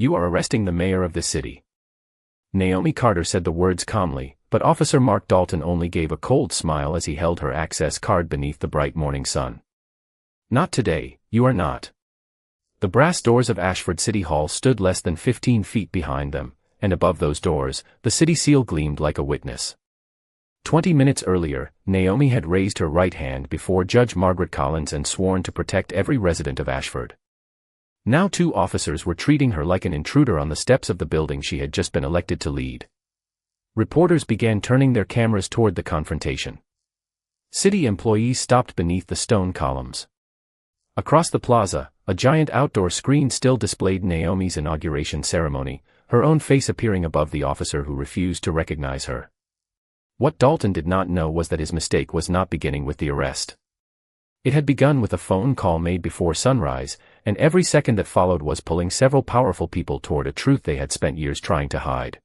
"You are arresting the mayor of this city." Naomi Carter said the words calmly, but Officer Mark Dalton only gave a cold smile as he held her access card beneath the bright morning sun. "Not today, you are not." The brass doors of Ashford City Hall stood less than 15 feet behind them, and above those doors, the city seal gleamed like a witness. 20 minutes earlier, Naomi had raised her right hand before Judge Margaret Collins and sworn to protect every resident of Ashford. Now 2 officers were treating her like an intruder on the steps of the building she had just been elected to lead. Reporters began turning their cameras toward the confrontation. City employees stopped beneath the stone columns. Across the plaza, a giant outdoor screen still displayed Naomi's inauguration ceremony, her own face appearing above the officer who refused to recognize her. What Dalton did not know was that his mistake was not beginning with the arrest. It had begun with a phone call made before sunrise, and every second that followed was pulling several powerful people toward a truth they had spent years trying to hide.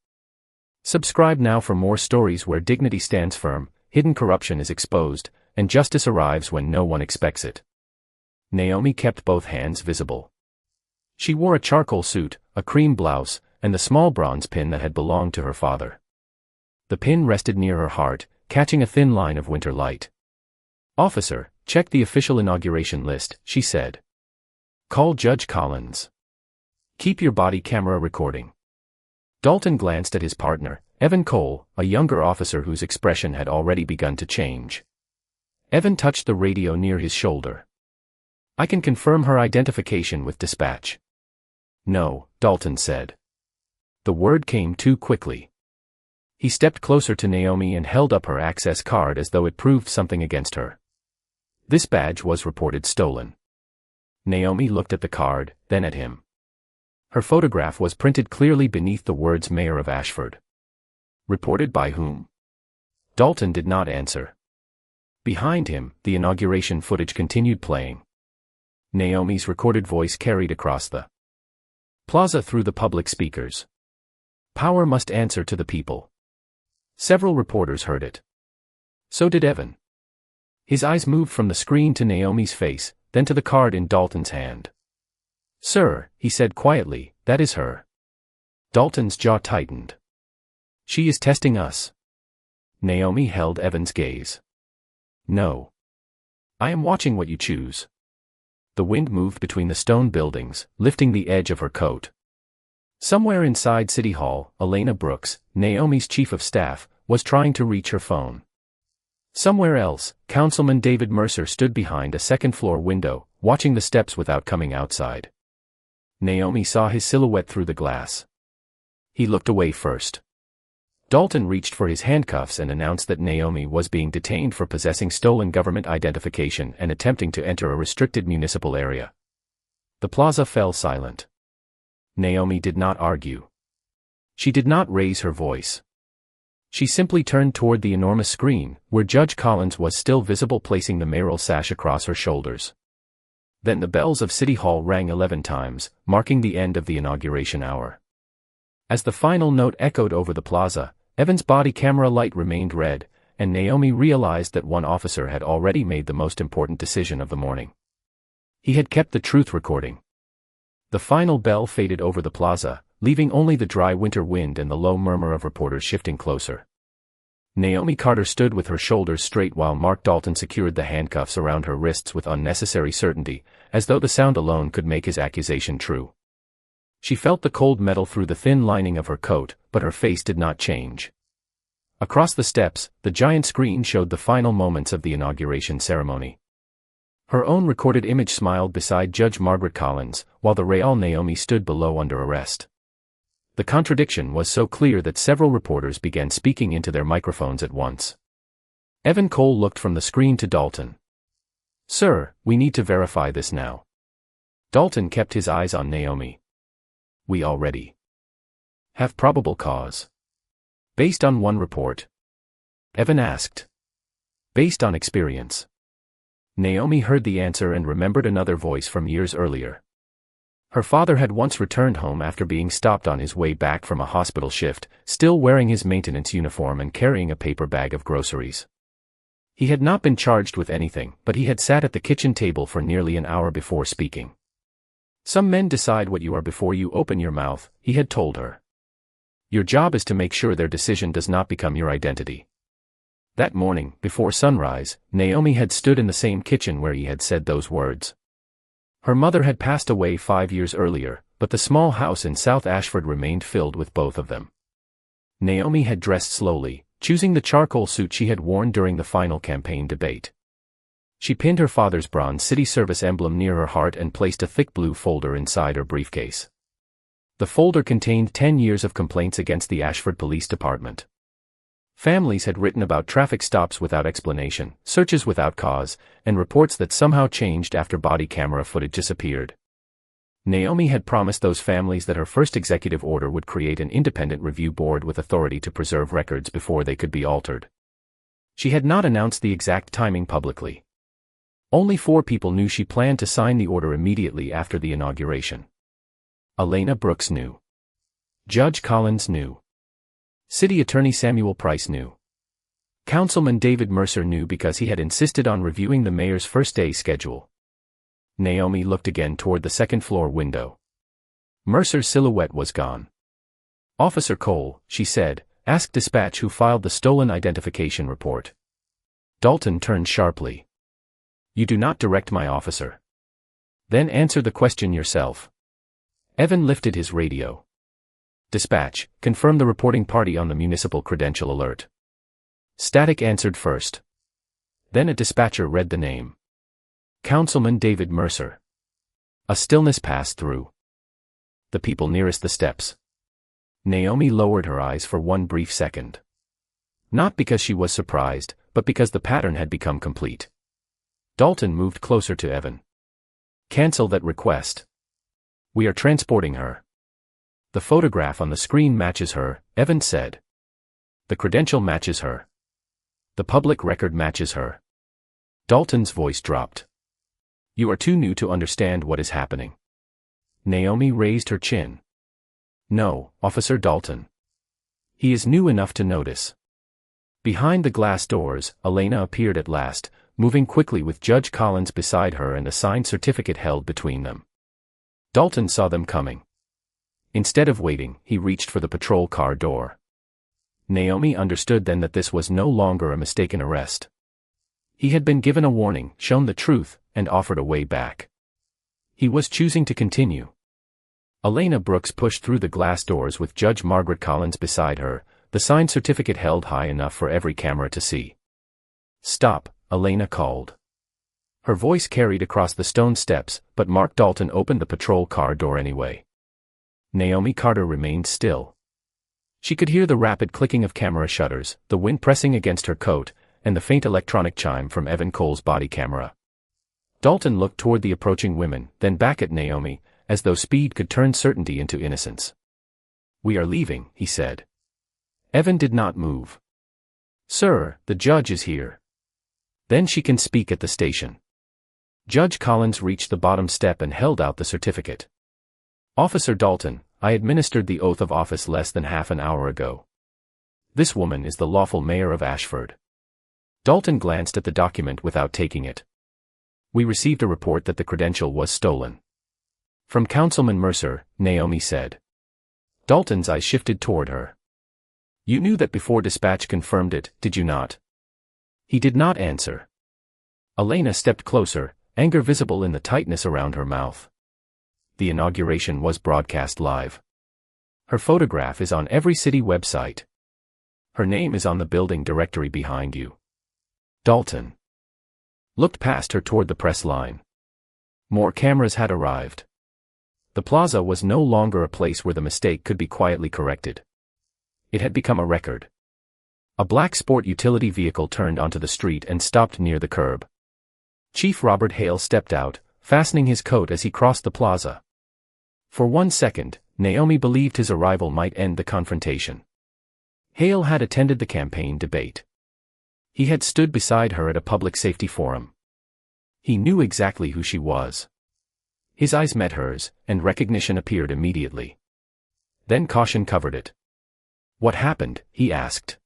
Subscribe now for more stories where dignity stands firm, hidden corruption is exposed, and justice arrives when no one expects it. Naomi kept both hands visible. She wore a charcoal suit, a cream blouse, and the small bronze pin that had belonged to her father. The pin rested near her heart, catching a thin line of winter light. "Officer, check the official inauguration list," she said. "Call Judge Collins. Keep your body camera recording." Dalton glanced at his partner, Evan Cole, a younger officer whose expression had already begun to change. Evan touched the radio near his shoulder. "I can confirm her identification with dispatch." "No," Dalton said. The word came too quickly. He stepped closer to Naomi and held up her access card as though it proved something against her. "This badge was reported stolen." Naomi looked at the card, then at him. Her photograph was printed clearly beneath the words Mayor of Ashford. "Reported by whom?" Dalton did not answer. Behind him, the inauguration footage continued playing. Naomi's recorded voice carried across the plaza through the public speakers. "Power must answer to the people." Several reporters heard it. So did Evan. His eyes moved from the screen to Naomi's face, then to the card in Dalton's hand. "Sir," he said quietly, "that is her." Dalton's jaw tightened. "She is testing us." Naomi held Evan's gaze. "No. I am watching what you choose." The wind moved between the stone buildings, lifting the edge of her coat. Somewhere inside City Hall, Elena Brooks, Naomi's chief of staff, was trying to reach her phone. Somewhere else, Councilman David Mercer stood behind a second-floor window, watching the steps without coming outside. Naomi saw his silhouette through the glass. He looked away first. Dalton reached for his handcuffs and announced that Naomi was being detained for possessing stolen government identification and attempting to enter a restricted municipal area. The plaza fell silent. Naomi did not argue. She did not raise her voice. She simply turned toward the enormous screen, where Judge Collins was still visible, placing the mayoral sash across her shoulders. Then the bells of City Hall rang 11 times, marking the end of the inauguration hour. As the final note echoed over the plaza, Evan's body camera light remained red, and Naomi realized that one officer had already made the most important decision of the morning. He had kept the truth recording. The final bell faded over the plaza, leaving only the dry winter wind and the low murmur of reporters shifting closer. Naomi Carter stood with her shoulders straight while Mark Dalton secured the handcuffs around her wrists with unnecessary certainty, as though the sound alone could make his accusation true. She felt the cold metal through the thin lining of her coat, but her face did not change. Across the steps, the giant screen showed the final moments of the inauguration ceremony. Her own recorded image smiled beside Judge Margaret Collins, while the real Naomi stood below under arrest. The contradiction was so clear that several reporters began speaking into their microphones at once. Evan Cole looked from the screen to Dalton. "Sir, we need to verify this now." Dalton kept his eyes on Naomi. "We already have probable cause." "Based on one report?" Evan asked. "Based on experience." Naomi heard the answer and remembered another voice from years earlier. Her father had once returned home after being stopped on his way back from a hospital shift, still wearing his maintenance uniform and carrying a paper bag of groceries. He had not been charged with anything, but he had sat at the kitchen table for nearly an hour before speaking. Some men decide what you are before you open your mouth, he had told her. Your job is to make sure their decision does not become your identity. That morning, before sunrise, Naomi had stood in the same kitchen where he had said those words. Her mother had passed away 5 years earlier, but the small house in South Ashford remained filled with both of them. Naomi had dressed slowly, choosing the charcoal suit she had worn during the final campaign debate. She pinned her father's bronze city service emblem near her heart and placed a thick blue folder inside her briefcase. The folder contained 10 years of complaints against the Ashford Police Department. Families had written about traffic stops without explanation, searches without cause, and reports that somehow changed after body camera footage disappeared. Naomi had promised those families that her first executive order would create an independent review board with authority to preserve records before they could be altered. She had not announced the exact timing publicly. Only 4 people knew she planned to sign the order immediately after the inauguration. Elena Brooks knew. Judge Collins knew. City Attorney Samuel Price knew. Councilman David Mercer knew because he had insisted on reviewing the mayor's first-day schedule. Naomi looked again toward the second-floor window. Mercer's silhouette was gone. "Officer Cole," she said, "ask dispatch who filed the stolen identification report." Dalton turned sharply. "You do not direct my officer. Then answer the question yourself." Evan lifted his radio. "Dispatch, confirm the reporting party on the municipal credential alert." Static answered first. Then a dispatcher read the name. Councilman David Mercer. A stillness passed through the people nearest the steps. Naomi lowered her eyes for one brief second. Not because she was surprised, but because the pattern had become complete. Dalton moved closer to Evan. "Cancel that request. We are transporting her." "The photograph on the screen matches her," Evan said. "The credential matches her. The public record matches her." Dalton's voice dropped. "You are too new to understand what is happening." Naomi raised her chin. "No, Officer Dalton. He is new enough to notice." Behind the glass doors, Elena appeared at last, moving quickly with Judge Collins beside her and a signed certificate held between them. Dalton saw them coming. Instead of waiting, he reached for the patrol car door. Naomi understood then that this was no longer a mistaken arrest. He had been given a warning, shown the truth, and offered a way back. He was choosing to continue. Elena Brooks pushed through the glass doors with Judge Margaret Collins beside her, the signed certificate held high enough for every camera to see. "Stop," Elena called. Her voice carried across the stone steps, but Mark Dalton opened the patrol car door anyway. Naomi Carter remained still. She could hear the rapid clicking of camera shutters, the wind pressing against her coat, and the faint electronic chime from Evan Cole's body camera. Dalton looked toward the approaching women, then back at Naomi, as though speed could turn certainty into innocence. "We are leaving," he said. Evan did not move. "Sir, the judge is here. Then she can speak at the station." Judge Collins reached the bottom step and held out the certificate. "Officer Dalton, I administered the oath of office less than half an hour ago. This woman is the lawful mayor of Ashford." Dalton glanced at the document without taking it. "We received a report that the credential was stolen." "From Councilman Mercer," Naomi said. Dalton's eyes shifted toward her. "You knew that before dispatch confirmed it, did you not?" He did not answer. Elena stepped closer, anger visible in the tightness around her mouth. "The inauguration was broadcast live. Her photograph is on every city website. Her name is on the building directory behind you." Dalton looked past her toward the press line. More cameras had arrived. The plaza was no longer a place where the mistake could be quietly corrected. It had become a record. A black sport utility vehicle turned onto the street and stopped near the curb. Chief Robert Hale stepped out, fastening his coat as he crossed the plaza. For 1 second, Naomi believed his arrival might end the confrontation. Hale had attended the campaign debate. He had stood beside her at a public safety forum. He knew exactly who she was. His eyes met hers, and recognition appeared immediately. Then caution covered it. "What happened?" he asked.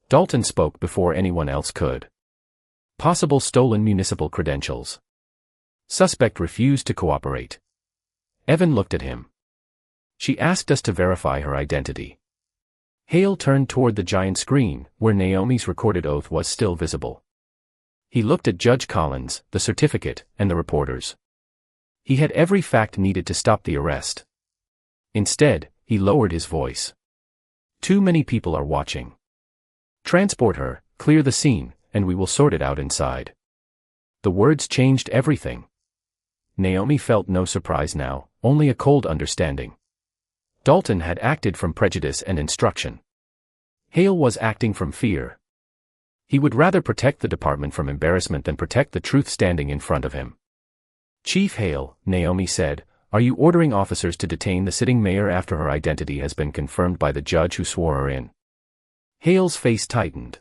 Dalton spoke before anyone else could. "Possible stolen municipal credentials. Suspect refused to cooperate. Evan looked at him. She asked us to verify her identity. Hale turned toward the giant screen, where Naomi's recorded oath was still visible. He looked at Judge Collins, the certificate, and the reporters. He had every fact needed to stop the arrest. Instead, he lowered his voice. Too many people are watching. Transport her, clear the scene, and we will sort it out inside. The words changed everything. Naomi felt no surprise now, only a cold understanding. Dalton had acted from prejudice and instruction. Hale was acting from fear. He would rather protect the department from embarrassment than protect the truth standing in front of him. Chief Hale, Naomi said, are you ordering officers to detain the sitting mayor after her identity has been confirmed by the judge who swore her in? Hale's face tightened.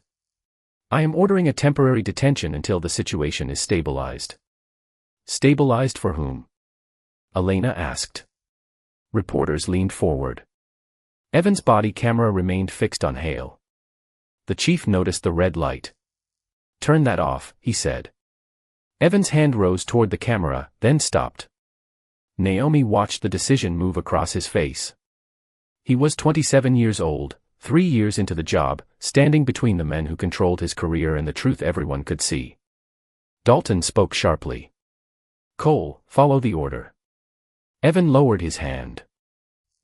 I am ordering a temporary detention until the situation is stabilized. Stabilized for whom? Elena asked. Reporters leaned forward. Evan's body camera remained fixed on Hale. The chief noticed the red light. Turn that off, he said. Evan's hand rose toward the camera, then stopped. Naomi watched the decision move across his face. He was 27 years old, 3 years into the job, standing between the men who controlled his career and the truth everyone could see. Dalton spoke sharply. Cole, follow the order. Evan lowered his hand.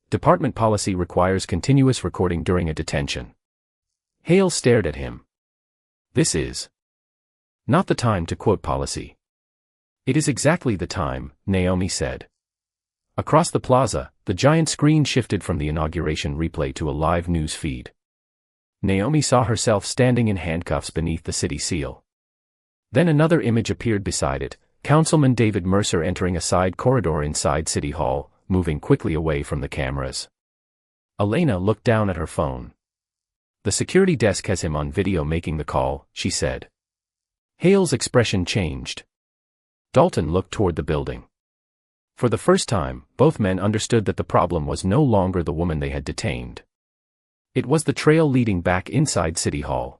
Department policy requires continuous recording during a detention. Hale stared at him. This is not the time to quote policy. It is exactly the time, Naomi said. Across the plaza, the giant screen shifted from the inauguration replay to a live news feed. Naomi saw herself standing in handcuffs beneath the city seal. Then another image appeared beside it, Councilman David Mercer entering a side corridor inside City Hall, moving quickly away from the cameras. Elena looked down at her phone. The security desk has him on video making the call, she said. Hale's expression changed. Dalton looked toward the building. For the first time, both men understood that the problem was no longer the woman they had detained. It was the trail leading back inside City Hall.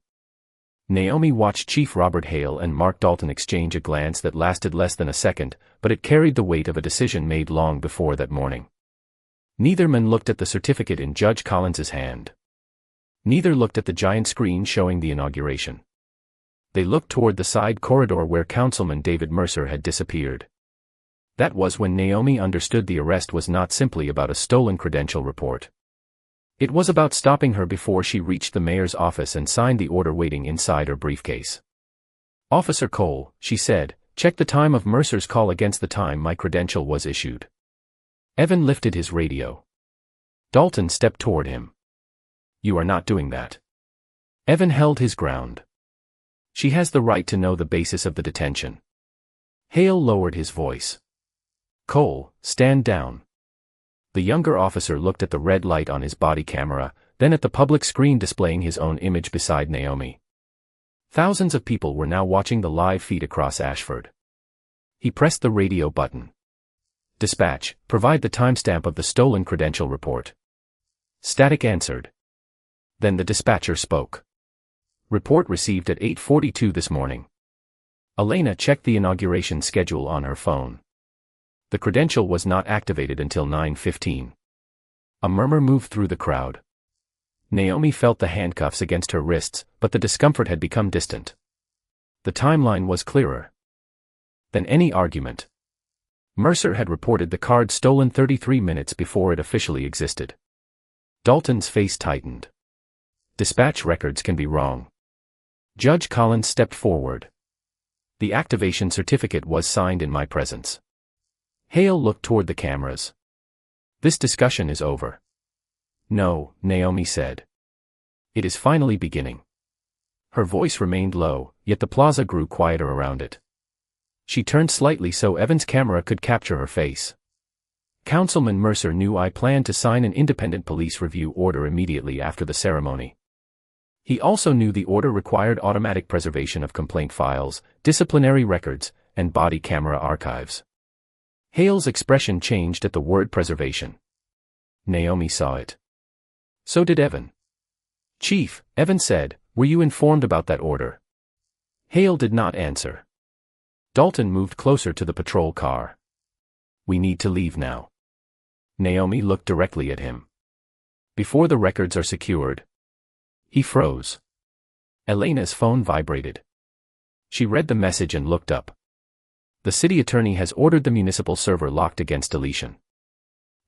Naomi watched Chief Robert Hale and Mark Dalton exchange a glance that lasted less than a second, but it carried the weight of a decision made long before that morning. Neither man looked at the certificate in Judge Collins's hand. Neither looked at the giant screen showing the inauguration. They looked toward the side corridor where Councilman David Mercer had disappeared. That was when Naomi understood the arrest was not simply about a stolen credential report. It was about stopping her before she reached the mayor's office and signed the order waiting inside her briefcase. Officer Cole, she said, check the time of Mercer's call against the time my credential was issued. Evan lifted his radio. Dalton stepped toward him. You are not doing that. Evan held his ground. She has the right to know the basis of the detention. Hale lowered his voice. Cole, stand down. The younger officer looked at the red light on his body camera, then at the public screen displaying his own image beside Naomi. Thousands of people were now watching the live feed across Ashford. He pressed the radio button. Dispatch, provide the timestamp of the stolen credential report. Static answered. Then the dispatcher spoke. Report received at 8:42 this morning. Elena checked the inauguration schedule on her phone. The credential was not activated until 9:15. A murmur moved through the crowd. Naomi felt the handcuffs against her wrists, but the discomfort had become distant. The timeline was clearer than any argument. Mercer had reported the card stolen 33 minutes before it officially existed. Dalton's face tightened. Dispatch records can be wrong. Judge Collins stepped forward. The activation certificate was signed in my presence. Hale looked toward the cameras. This discussion is over. No, Naomi said. It is finally beginning. Her voice remained low, yet the plaza grew quieter around it. She turned slightly so Evan's camera could capture her face. Councilman Mercer knew I planned to sign an independent police review order immediately after the ceremony. He also knew the order required automatic preservation of complaint files, disciplinary records, and body camera archives. Hale's expression changed at the word preservation. Naomi saw it. So did Evan. Chief, Evan said, were you informed about that order? Hale did not answer. Dalton moved closer to the patrol car. We need to leave now. Naomi looked directly at him. Before the records are secured. He froze. Elena's phone vibrated. She read the message and looked up. The city attorney has ordered the municipal server locked against deletion.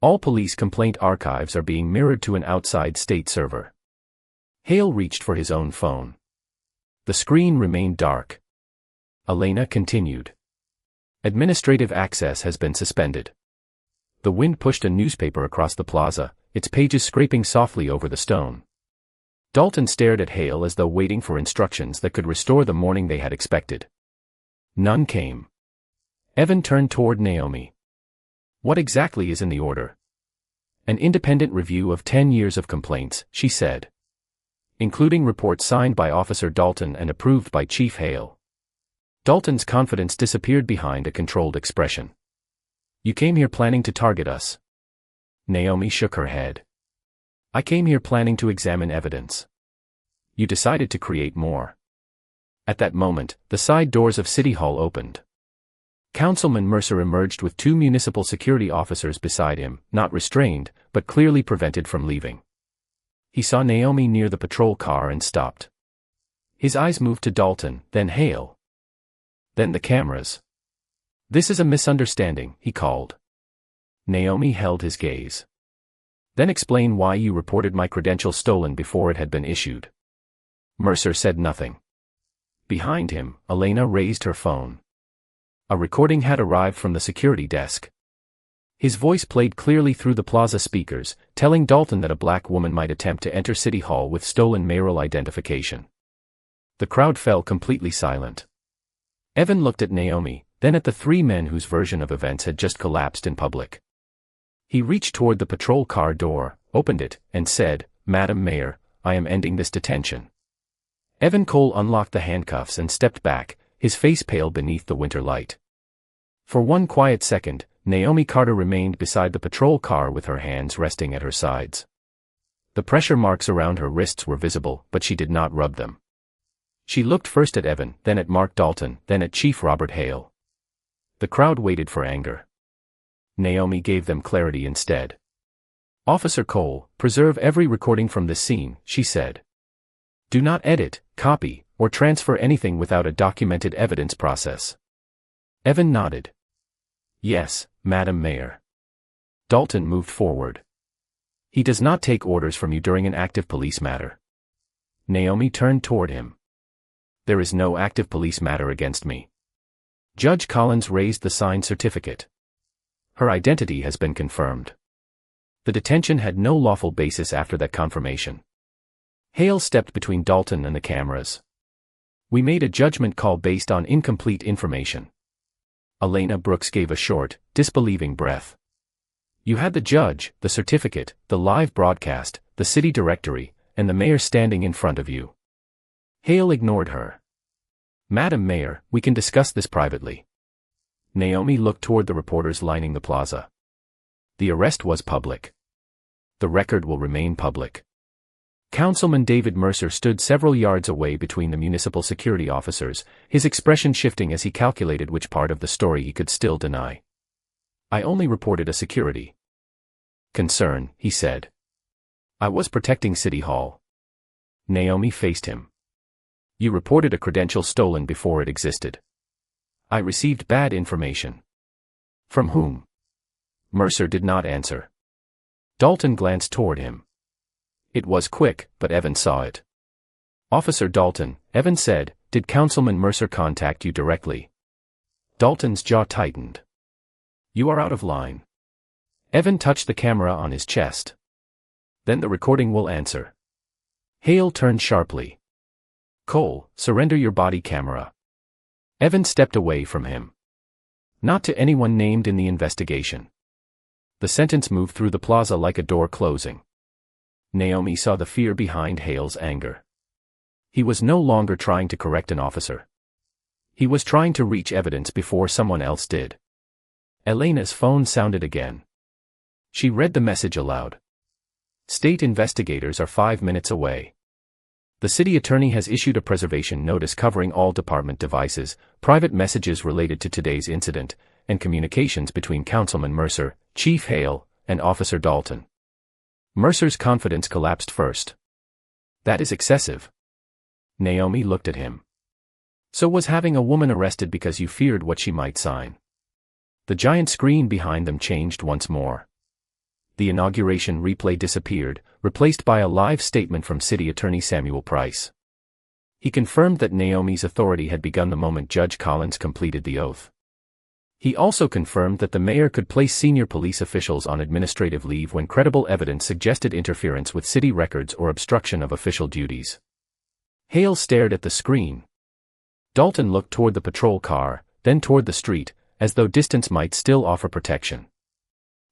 All police complaint archives are being mirrored to an outside state server. Hale reached for his own phone. The screen remained dark. Elena continued. Administrative access has been suspended. The wind pushed a newspaper across the plaza, its pages scraping softly over the stone. Dalton stared at Hale as though waiting for instructions that could restore the morning they had expected. None came. Evan turned toward Naomi. What exactly is in the order? An independent review of 10 years of complaints, she said. Including reports signed by Officer Dalton and approved by Chief Hale. Dalton's confidence disappeared behind a controlled expression. You came here planning to target us. Naomi shook her head. I came here planning to examine evidence. You decided to create more. At that moment, the side doors of City Hall opened. Councilman Mercer emerged with 2 municipal security officers beside him, not restrained, but clearly prevented from leaving. He saw Naomi near the patrol car and stopped. His eyes moved to Dalton, then Hale. Then the cameras. This is a misunderstanding, he called. Naomi held his gaze. Then explain why you reported my credentials stolen before it had been issued. Mercer said nothing. Behind him, Elena raised her phone. A recording had arrived from the security desk. His voice played clearly through the plaza speakers, telling Dalton that a black woman might attempt to enter City Hall with stolen mayoral identification. The crowd fell completely silent. Evan looked at Naomi, then at the 3 men whose version of events had just collapsed in public. He reached toward the patrol car door, opened it, and said, Madam Mayor, I am ending this detention. Evan Cole unlocked the handcuffs and stepped back, his face pale beneath the winter light. For one quiet second, Naomi Carter remained beside the patrol car with her hands resting at her sides. The pressure marks around her wrists were visible, but she did not rub them. She looked first at Evan, then at Mark Dalton, then at Chief Robert Hale. The crowd waited for anger. Naomi gave them clarity instead. Officer Cole, preserve every recording from this scene, she said. Do not edit, copy, or transfer anything without a documented evidence process. Evan nodded. Yes, Madam Mayor. Dalton moved forward. He does not take orders from you during an active police matter. Naomi turned toward him. There is no active police matter against me. Judge Collins raised the signed certificate. Her identity has been confirmed. The detention had no lawful basis after that confirmation. Hale stepped between Dalton and the cameras. We made a judgment call based on incomplete information. Elena Brooks gave a short, disbelieving breath. You had the judge, the certificate, the live broadcast, the city directory, and the mayor standing in front of you. Hale ignored her. Madam Mayor, we can discuss this privately. Naomi looked toward the reporters lining the plaza. The arrest was public. The record will remain public. Councilman David Mercer stood several yards away between the municipal security officers, his expression shifting as he calculated which part of the story he could still deny. I only reported a security concern, he said. I was protecting City Hall. Naomi faced him. You reported a credential stolen before it existed. I received bad information. From whom? Mercer did not answer. Dalton glanced toward him. It was quick, but Evan saw it. Officer Dalton, Evan said, did Councilman Mercer contact you directly? Dalton's jaw tightened. You are out of line. Evan touched the camera on his chest. Then the recording will answer. Hale turned sharply. Cole, surrender your body camera. Evan stepped away from him. Not to anyone named in the investigation. The sentence moved through the plaza like a door closing. Naomi saw the fear behind Hale's anger. He was no longer trying to correct an officer. He was trying to reach evidence before someone else did. Elena's phone sounded again. She read the message aloud. State investigators are 5 minutes away. The city attorney has issued a preservation notice covering all department devices, private messages related to today's incident, and communications between Councilman Mercer, Chief Hale, and Officer Dalton. Mercer's confidence collapsed first. That is excessive. Naomi looked at him. So was having a woman arrested because you feared what she might sign? The giant screen behind them changed once more. The inauguration replay disappeared, replaced by a live statement from City Attorney Samuel Price. He confirmed that Naomi's authority had begun the moment Judge Collins completed the oath. He also confirmed that the mayor could place senior police officials on administrative leave when credible evidence suggested interference with city records or obstruction of official duties. Hale stared at the screen. Dalton looked toward the patrol car, then toward the street, as though distance might still offer protection.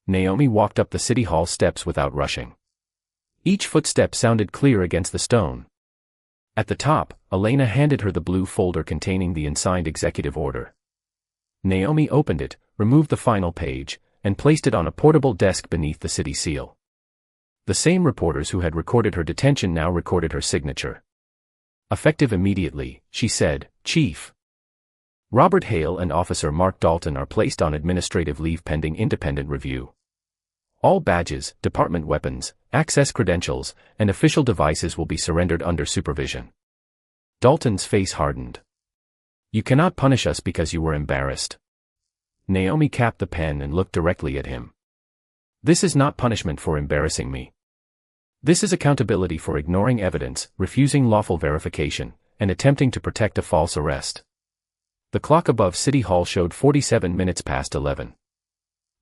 Naomi walked up the city hall steps without rushing. Each footstep sounded clear against the stone. At the top, Elena handed her the blue folder containing the unsigned executive order. Naomi opened it, removed the final page, and placed it on a portable desk beneath the city seal. The same reporters who had recorded her detention now recorded her signature. Effective immediately, she said, Chief. Robert Hale and Officer Mark Dalton are placed on administrative leave pending independent review. All badges, department weapons, access credentials, and official devices will be surrendered under supervision. Dalton's face hardened. You cannot punish us because you were embarrassed. Naomi capped the pen and looked directly at him. This is not punishment for embarrassing me. This is accountability for ignoring evidence, refusing lawful verification, and attempting to protect a false arrest. The clock above City Hall showed 47 minutes past 11.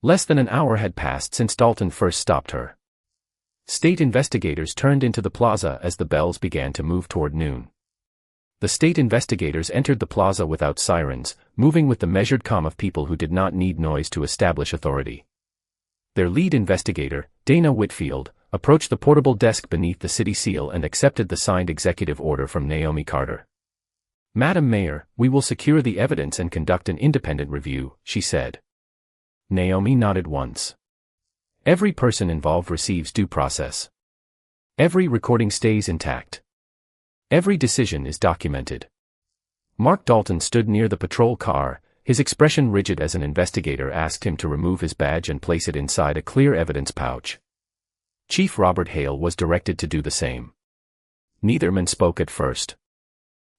Less than an hour had passed since Dalton first stopped her. State investigators turned into the plaza as the bells began to move toward noon. The state investigators entered the plaza without sirens, moving with the measured calm of people who did not need noise to establish authority. Their lead investigator, Dana Whitfield, approached the portable desk beneath the city seal and accepted the signed executive order from Naomi Carter. Madam Mayor, we will secure the evidence and conduct an independent review, she said. Naomi nodded once. Every person involved receives due process. Every recording stays intact. Every decision is documented. Mark Dalton stood near the patrol car, his expression rigid as an investigator asked him to remove his badge and place it inside a clear evidence pouch. Chief Robert Hale was directed to do the same. Neither man spoke at first.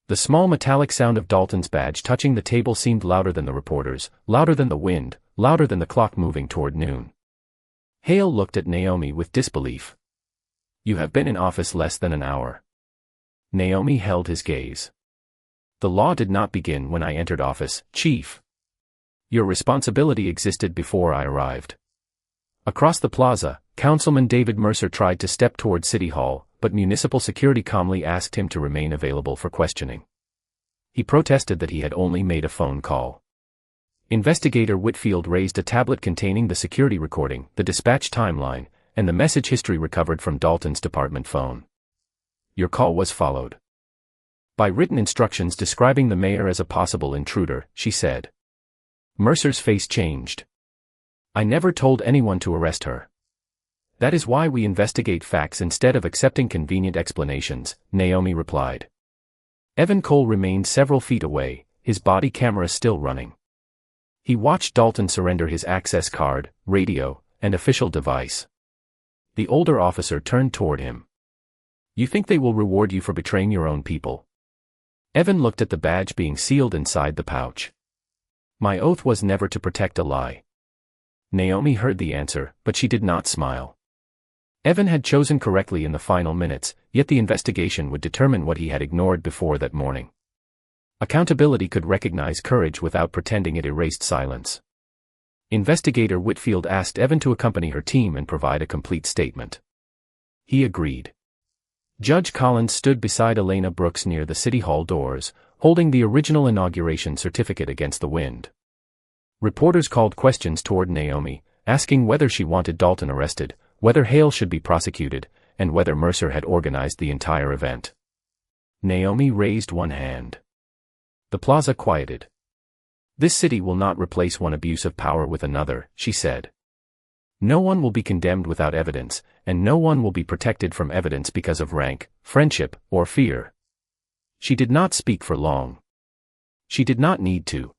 The small metallic sound of Dalton's badge touching the table seemed louder than the reporters, louder than the wind, louder than the clock moving toward noon. Hale looked at Naomi with disbelief. You have been in office less than an hour. Naomi held his gaze. The law did not begin when I entered office, Chief. Your responsibility existed before I arrived. Across the plaza, Councilman David Mercer tried to step toward City Hall, but municipal security calmly asked him to remain available for questioning. He protested that he had only made a phone call. Investigator Whitfield raised a tablet containing the security recording, the dispatch timeline, and the message history recovered from Dalton's department phone. Your call was followed by written instructions describing the mayor as a possible intruder, she said. Mercer's face changed. I never told anyone to arrest her. That is why we investigate facts instead of accepting convenient explanations, Naomi replied. Evan Cole remained several feet away, his body camera still running. He watched Dalton surrender his access card, radio, and official device. The older officer turned toward him. You think they will reward you for betraying your own people? Evan looked at the badge being sealed inside the pouch. My oath was never to protect a lie. Naomi heard the answer, but she did not smile. Evan had chosen correctly in the final minutes, yet the investigation would determine what he had ignored before that morning. Accountability could recognize courage without pretending it erased silence. Investigator Whitfield asked Evan to accompany her team and provide a complete statement. He agreed. Judge Collins stood beside Elena Brooks near the City Hall doors, holding the original inauguration certificate against the wind. Reporters called questions toward Naomi, asking whether she wanted Dalton arrested, whether Hale should be prosecuted, and whether Mercer had organized the entire event. Naomi raised one hand. The plaza quieted. This city will not replace one abuse of power with another, she said. No one will be condemned without evidence, and no one will be protected from evidence because of rank, friendship, or fear. She did not speak for long. She did not need to.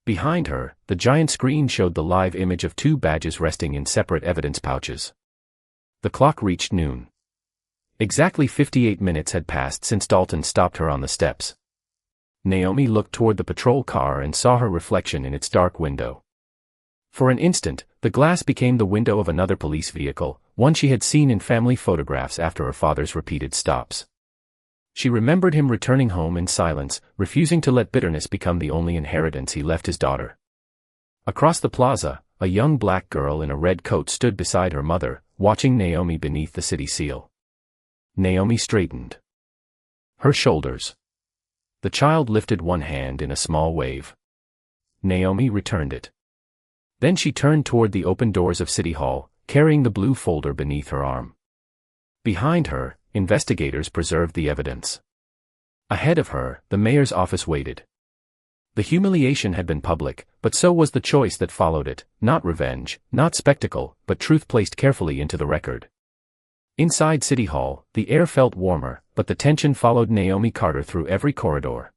Behind her, the giant screen showed the live image of two badges resting in separate evidence pouches. The clock reached noon. Exactly 58 minutes had passed since Dalton stopped her on the steps. Naomi looked toward the patrol car and saw her reflection in its dark window. For an instant, the glass became the window of another police vehicle, one she had seen in family photographs after her father's repeated stops. She remembered him returning home in silence, refusing to let bitterness become the only inheritance he left his daughter. Across the plaza, a young black girl in a red coat stood beside her mother, watching Naomi beneath the city seal. Naomi straightened her shoulders. The child lifted one hand in a small wave. Naomi returned it. Then she turned toward the open doors of City Hall, carrying the blue folder beneath her arm. Behind her, investigators preserved the evidence. Ahead of her, the mayor's office waited. The humiliation had been public, but so was the choice that followed it, not revenge, not spectacle, but truth placed carefully into the record. Inside City Hall, the air felt warmer, but the tension followed Naomi Carter through every corridor.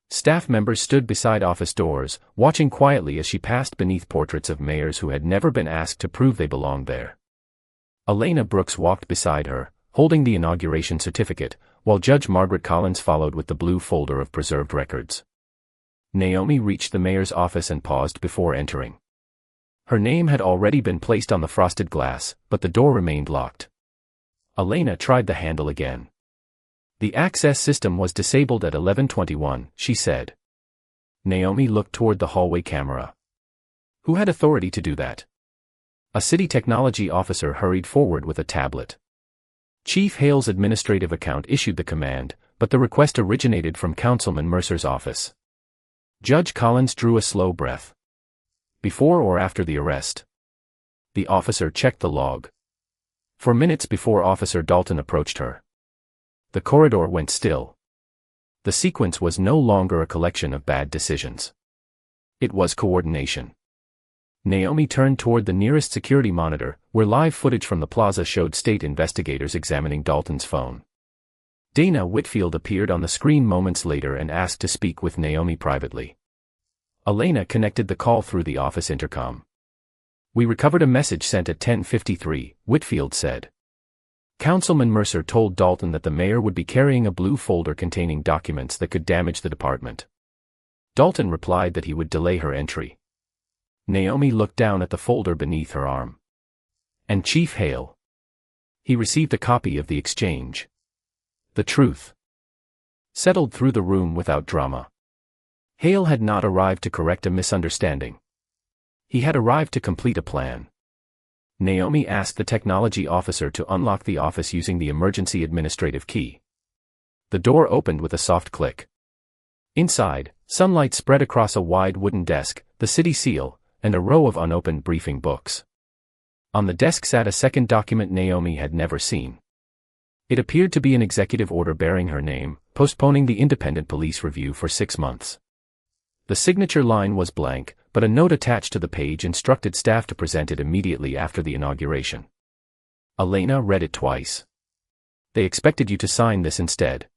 Staff members stood beside office doors, watching quietly as she passed beneath portraits of mayors who had never been asked to prove they belonged there. Elena Brooks walked beside her, holding the inauguration certificate, while Judge Margaret Collins followed with the blue folder of preserved records. Naomi reached the mayor's office and paused before entering. Her name had already been placed on the frosted glass, but the door remained locked. Elena tried the handle again. The access system was disabled at 11:21, she said. Naomi looked toward the hallway camera. Who had authority to do that? A city technology officer hurried forward with a tablet. Chief Hale's administrative account issued the command, but the request originated from Councilman Mercer's office. Judge Collins drew a slow breath. Before or after the arrest? The officer checked the log. For minutes before Officer Dalton approached her. The corridor went still. The sequence was no longer a collection of bad decisions. It was coordination. Naomi turned toward the nearest security monitor, where live footage from the plaza showed state investigators examining Dalton's phone. Dana Whitfield appeared on the screen moments later and asked to speak with Naomi privately. Elena connected the call through the office intercom. We recovered a message sent at 10:53, Whitfield said. Councilman Mercer told Dalton that the mayor would be carrying a blue folder containing documents that could damage the department. Dalton replied that he would delay her entry. Naomi looked down at the folder beneath her arm. And Chief Hale? He received a copy of the exchange. The truth settled through the room without drama. Hale had not arrived to correct a misunderstanding. He had arrived to complete a plan. Naomi asked the technology officer to unlock the office using the emergency administrative key. The door opened with a soft click. Inside, sunlight spread across a wide wooden desk, the city seal, and a row of unopened briefing books. On the desk sat a second document Naomi had never seen. It appeared to be an executive order bearing her name, postponing the independent police review for 6 months. The signature line was blank, but a note attached to the page instructed staff to present it immediately after the inauguration. Elena read it twice. They expected you to sign this instead.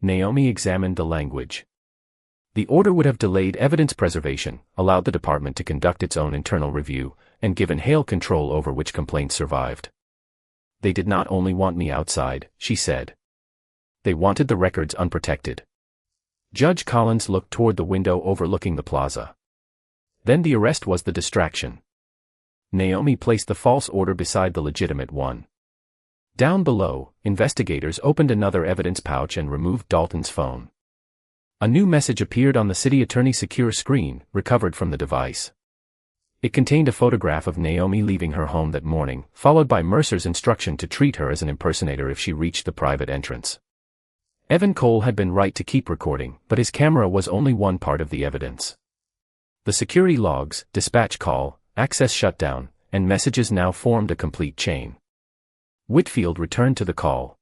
Naomi examined the language. The order would have delayed evidence preservation, allowed the department to conduct its own internal review, and given Hale control over which complaints survived. They did not only want me outside, she said. They wanted the records unprotected. Judge Collins looked toward the window overlooking the plaza. Then the arrest was the distraction. Naomi placed the false order beside the legitimate one. Down below, investigators opened another evidence pouch and removed Dalton's phone. A new message appeared on the city attorney's secure screen, recovered from the device. It contained a photograph of Naomi leaving her home that morning, followed by Mercer's instruction to treat her as an impersonator if she reached the private entrance. Evan Cole had been right to keep recording, but his camera was only one part of the evidence. The security logs, dispatch call, access shutdown, and messages now formed a complete chain. Whitfield returned to the call.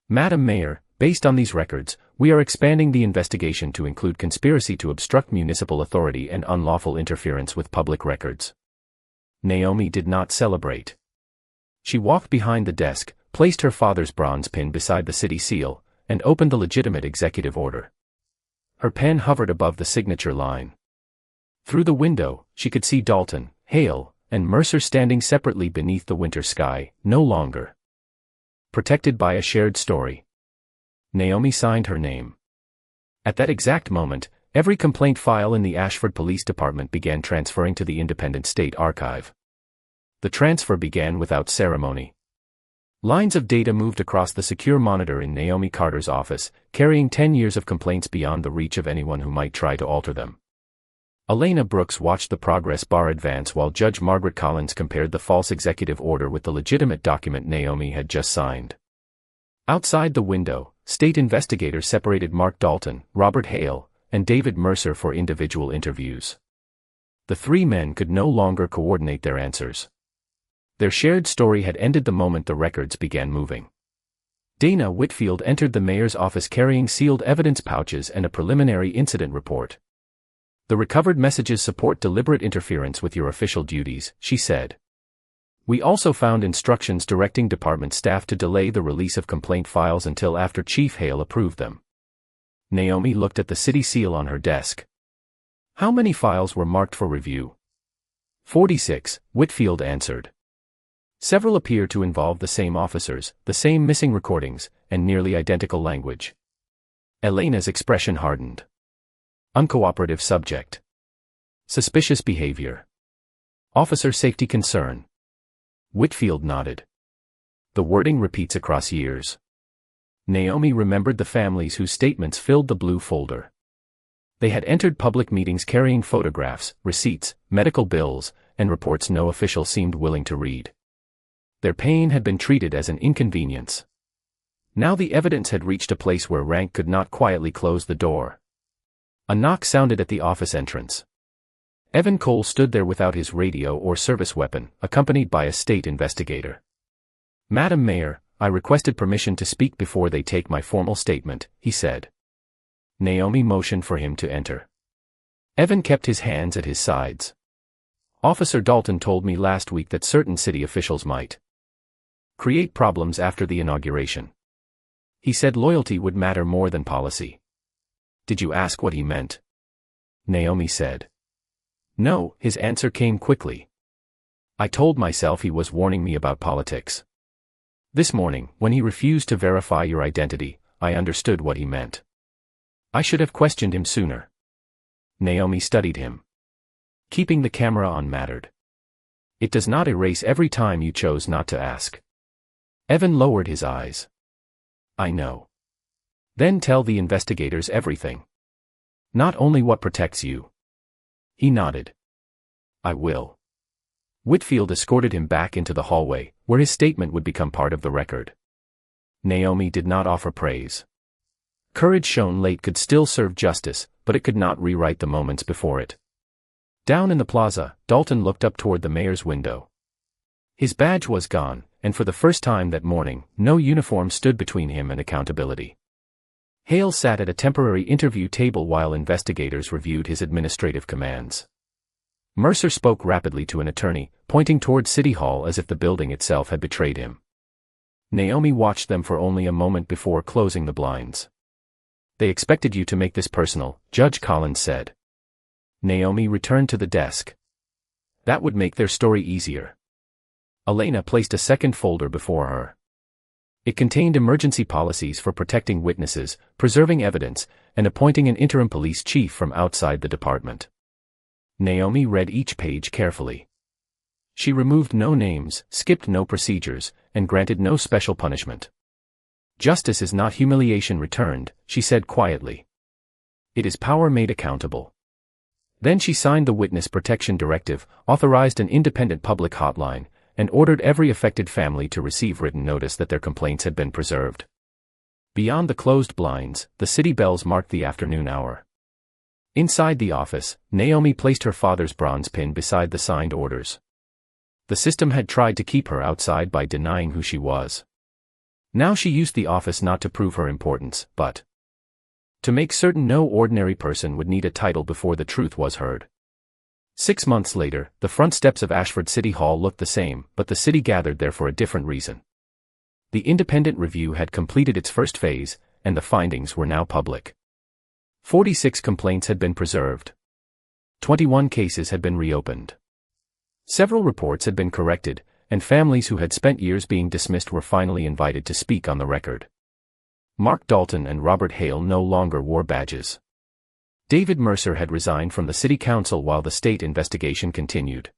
Madam Mayor, based on these records, we are expanding the investigation to include conspiracy to obstruct municipal authority and unlawful interference with public records. Naomi did not celebrate. She walked behind the desk, placed her father's bronze pin beside the city seal, and opened the legitimate executive order. Her pen hovered above the signature line. Through the window, she could see Dalton, Hale, and Mercer standing separately beneath the winter sky, no longer protected by a shared story. Naomi signed her name. At that exact moment, every complaint file in the Ashford Police Department began transferring to the Independent State Archive. The transfer began without ceremony. Lines of data moved across the secure monitor in Naomi Carter's office, carrying 10 years of complaints beyond the reach of anyone who might try to alter them. Elena Brooks watched the progress bar advance while Judge Margaret Collins compared the false executive order with the legitimate document Naomi had just signed. Outside the window, state investigators separated Mark Dalton, Robert Hale, and David Mercer for individual interviews. The three men could no longer coordinate their answers. Their shared story had ended the moment the records began moving. Dana Whitfield entered the mayor's office carrying sealed evidence pouches and a preliminary incident report. "The recovered messages support deliberate interference with your official duties," she said. "We also found instructions directing department staff to delay the release of complaint files until after Chief Hale approved them." Naomi looked at the city seal on her desk. "How many files were marked for review?" 46, Whitfield answered. "Several appear to involve the same officers, the same missing recordings, and nearly identical language." Elena's expression hardened. "Uncooperative subject. Suspicious behavior. Officer safety concern." Whitfield nodded. "The wording repeats across years." Naomi remembered the families whose statements filled the blue folder. They had entered public meetings carrying photographs, receipts, medical bills, and reports no official seemed willing to read. Their pain had been treated as an inconvenience. Now the evidence had reached a place where rank could not quietly close the door. A knock sounded at the office entrance. Evan Cole stood there without his radio or service weapon, accompanied by a state investigator. "Madam Mayor, I requested permission to speak before they take my formal statement," he said. Naomi motioned for him to enter. Evan kept his hands at his sides. "Officer Dalton told me last week that certain city officials might create problems after the inauguration. He said loyalty would matter more than policy." "Did you ask what he meant?" Naomi said. "No," his answer came quickly. "I told myself he was warning me about politics. This morning, when he refused to verify your identity, I understood what he meant. I should have questioned him sooner." Naomi studied him. Keeping the camera on mattered. "It does not erase every time you chose not to ask." Evan lowered his eyes. "I know. Then tell the investigators everything. Not only what protects you." He nodded. "I will." Whitfield escorted him back into the hallway, where his statement would become part of the record. Naomi did not offer praise. Courage shown late could still serve justice, but it could not rewrite the moments before it. Down in the plaza, Dalton looked up toward the mayor's window. His badge was gone, and for the first time that morning, no uniform stood between him and accountability. Hale sat at a temporary interview table while investigators reviewed his administrative commands. Mercer spoke rapidly to an attorney, pointing toward City Hall as if the building itself had betrayed him. Naomi watched them for only a moment before closing the blinds. "They expected you to make this personal," Judge Collins said. Naomi returned to the desk. "That would make their story easier." Elena placed a second folder before her. It contained emergency policies for protecting witnesses, preserving evidence, and appointing an interim police chief from outside the department. Naomi read each page carefully. She removed no names, skipped no procedures, and granted no special punishment. "Justice is not humiliation returned," she said quietly. "It is power made accountable." Then she signed the Witness Protection Directive, authorized an independent public hotline, and ordered every affected family to receive written notice that their complaints had been preserved. Beyond the closed blinds, the city bells marked the afternoon hour. Inside the office, Naomi placed her father's bronze pin beside the signed orders. The system had tried to keep her outside by denying who she was. Now she used the office not to prove her importance, but to make certain no ordinary person would need a title before the truth was heard. 6 months later, the front steps of Ashford City Hall looked the same, but the city gathered there for a different reason. The independent review had completed its first phase, and the findings were now public. 46 complaints had been preserved. 21 cases had been reopened. Several reports had been corrected, and families who had spent years being dismissed were finally invited to speak on the record. Mark Dalton and Robert Hale no longer wore badges. David Mercer had resigned from the city council while the state investigation continued.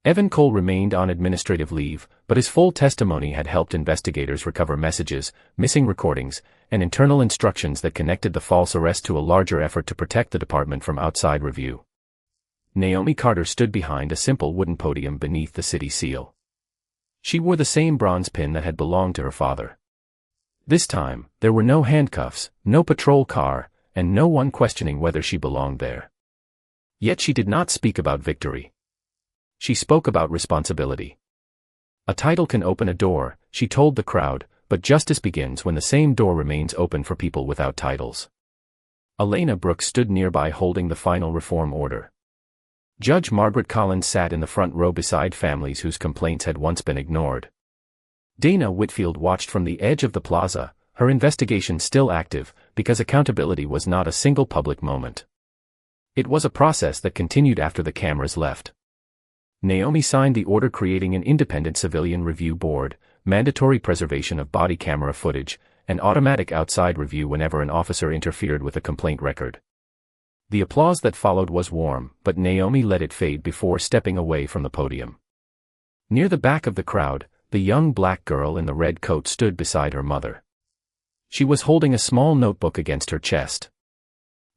Evan Cole remained on administrative leave, but his full testimony had helped investigators recover messages, missing recordings, and internal instructions that connected the false arrest to a larger effort to protect the department from outside review. Naomi Carter stood behind a simple wooden podium beneath the city seal. She wore the same bronze pin that had belonged to her father. This time, there were no handcuffs, no patrol car, and no one questioning whether she belonged there. Yet she did not speak about victory. She spoke about responsibility. A title can open a door, she told the crowd, but justice begins when the same door remains open for people without titles. Elena Brooks stood nearby holding the final reform order. Judge Margaret Collins sat in the front row beside families whose complaints had once been ignored. Dana Whitfield watched from the edge of the plaza, her investigation still active, because accountability was not a single public moment. It was a process that continued after the cameras left. Naomi signed the order creating an independent civilian review board, mandatory preservation of body camera footage, and automatic outside review whenever an officer interfered with a complaint record. The applause that followed was warm, but Naomi let it fade before stepping away from the podium. Near the back of the crowd, the young black girl in the red coat stood beside her mother. She was holding a small notebook against her chest.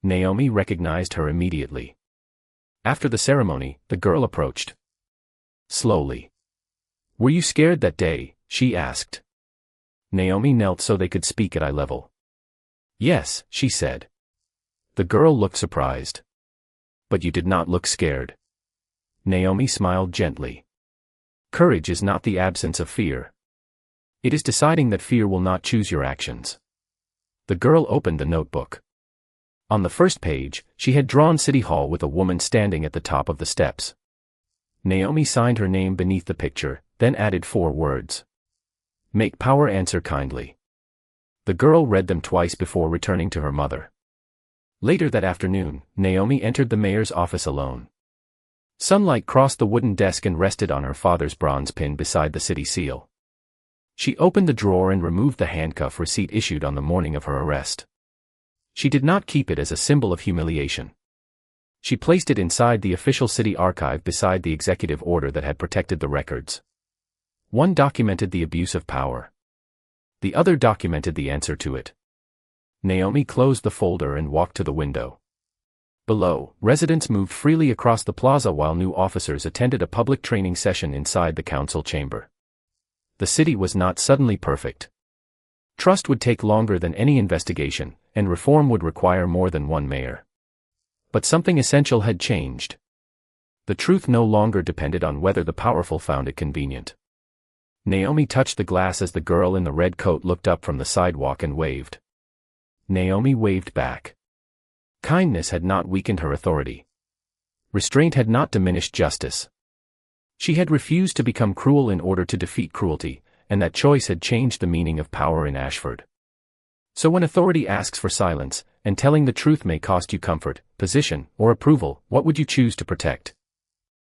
Naomi recognized her immediately. After the ceremony, the girl approached. Slowly. "Were you scared that day?" she asked. Naomi knelt so they could speak at eye level. "Yes," she said. The girl looked surprised. "But you did not look scared." Naomi smiled gently. Courage is not the absence of fear. It is deciding that fear will not choose your actions. The girl opened the notebook. On the first page, she had drawn City Hall with a woman standing at the top of the steps. Naomi signed her name beneath the picture, then added 4 words. "Make power answer kindly." The girl read them twice before returning to her mother. Later that afternoon, Naomi entered the mayor's office alone. Sunlight crossed the wooden desk and rested on her father's bronze pin beside the city seal. She opened the drawer and removed the handcuff receipt issued on the morning of her arrest. She did not keep it as a symbol of humiliation. She placed it inside the official city archive beside the executive order that had protected the records. One documented the abuse of power. The other documented the answer to it. Naomi closed the folder and walked to the window. Below, residents moved freely across the plaza while new officers attended a public training session inside the council chamber. The city was not suddenly perfect. Trust would take longer than any investigation, and reform would require more than one mayor. But something essential had changed. The truth no longer depended on whether the powerful found it convenient. Naomi touched the glass as the girl in the red coat looked up from the sidewalk and waved. Naomi waved back. Kindness had not weakened her authority. Restraint had not diminished justice. She had refused to become cruel in order to defeat cruelty, and that choice had changed the meaning of power in Ashford. So when authority asks for silence, and telling the truth may cost you comfort, position, or approval, what would you choose to protect?